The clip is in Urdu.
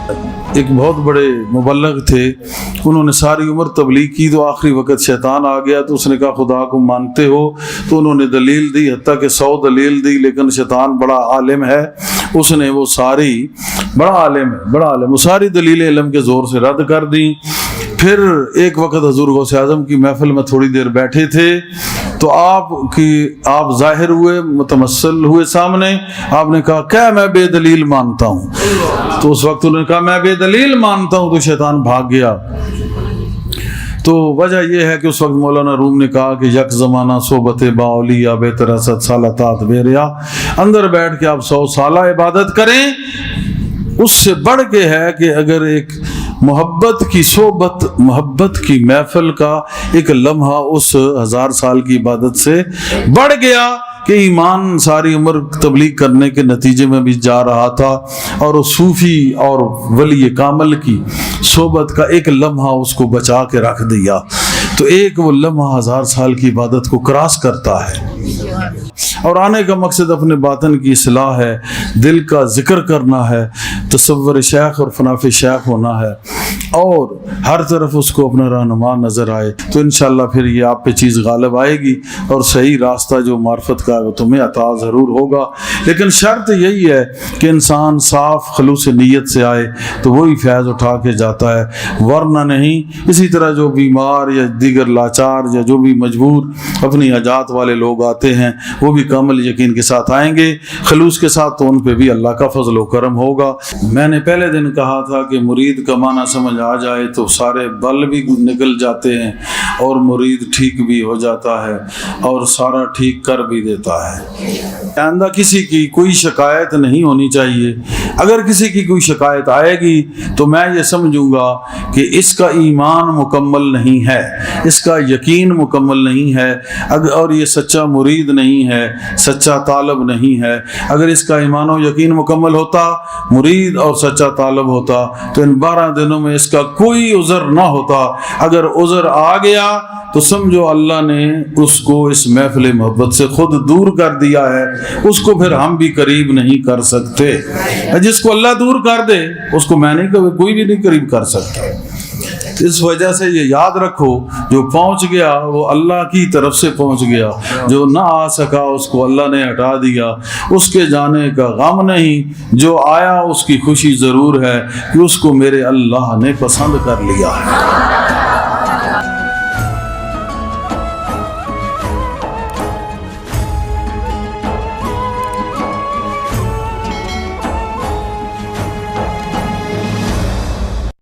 ایک بہت بڑے مبلغ تھے، انہوں نے ساری عمر تبلیغ کی، تو آخری وقت شیطان آ گیا تو اس نے کہا خدا کو مانتے ہو؟ تو انہوں نے دلیل دی، حتیٰ کہ 100 دلیل دی، لیکن شیطان بڑا عالم ہے، اس نے وہ ساری، بڑا عالم ہے، بڑا عالم، وہ ساری دلیلیں علم کے زور سے رد کر دیں۔ پھر ایک وقت حضور غوث اعظم کی محفل میں تھوڑی دیر بیٹھے تھے تو آپ ظاہر ہوئے، متمثل ہوئے سامنے، آپ نے کہا کیا میں بے دلیل مانتا ہوں؟ تو اس وقت انہوں نے کہا میں بے دلیل مانتا ہوں، تو شیطان بھاگ گیا۔ تو وجہ یہ ہے کہ اس وقت مولانا روم نے کہا کہ یک زمانہ صحبت با اولیاء بہتر 100 سالہ طاعت بے ریا، اندر بیٹھ کے آپ 100 سالہ عبادت کریں، اس سے بڑھ کے ہے کہ اگر ایک محبت کی صحبت، محبت کی محفل کا ایک لمحہ اس 1000 سال کی عبادت سے بڑھ گیا کہ ایمان ساری عمر تبلیغ کرنے کے نتیجے میں بھی جا رہا تھا، اور صوفی اور ولی کامل کی صحبت کا ایک لمحہ اس کو بچا کے رکھ دیا۔ تو ایک وہ لمحہ 1000 سال کی عبادت کو کراس کرتا ہے، اور آنے کا مقصد اپنے باطن کی اصلاح ہے، دل کا ذکر کرنا ہے، تصور شیخ اور فناف شیخ ہونا ہے، اور ہر طرف اس کو اپنا رہنما نظر آئے، تو انشاءاللہ پھر یہ آپ پہ چیز غالب آئے گی، اور صحیح راستہ جو معرفت کا ہے وہ تمہیں عطا ضرور ہوگا۔ لیکن شرط یہی ہے کہ انسان صاف خلوص نیت سے آئے تو وہی فیض اٹھا کے جاتا ہے، ورنہ نہیں۔ اسی طرح جو بیمار یا دیگر لاچار یا جو بھی مجبور اپنی حاجات والے لوگ آتے ہیں، وہ بھی کامل یقین کے ساتھ آئیں گے، خلوص کے ساتھ، تو ان پہ بھی اللہ کا فضل و کرم ہوگا۔ میں نے پہلے دن کہا تھا کہ مرید کا معنی سمجھ آ جائے تو سارے بل بھی نکل جاتے ہیں، اور مرید ٹھیک بھی ہو جاتا ہے، اور سارا ٹھیک کر بھی دیتا ہے۔ آئندہ کسی کی کوئی شکایت نہیں ہونی چاہیے۔ اگر کسی کی کوئی شکایت آئے گی تو میں یہ سمجھوں گا کہ اس کا ایمان مکمل نہیں ہے، اس کا یقین مکمل نہیں ہے، اور یہ سچا مرید نہیں ہے، سچا طالب نہیں ہے۔ اگر اس کا ایمان و یقین مکمل ہوتا، مرید اور سچا طالب ہوتا، تو ان 12 دنوں میں اس کا کوئی عذر نہ ہوتا۔ اگر عذر آ گیا تو سمجھو اللہ نے اس کو اس محفل محبت سے خود دور کر دیا ہے، اس کو پھر ہم بھی قریب نہیں کر سکتے۔ جس کو اللہ دور کر دے اس کو میں نہیں، کوئی بھی نہیں قریب کر سکتا۔ اس وجہ سے یہ یاد رکھو، جو پہنچ گیا وہ اللہ کی طرف سے پہنچ گیا، جو نہ آ سکا اس کو اللہ نے ہٹا دیا۔ اس کے جانے کا غم نہیں، جو آیا اس کی خوشی ضرور ہے کہ اس کو میرے اللہ نے پسند کر لیا ہے۔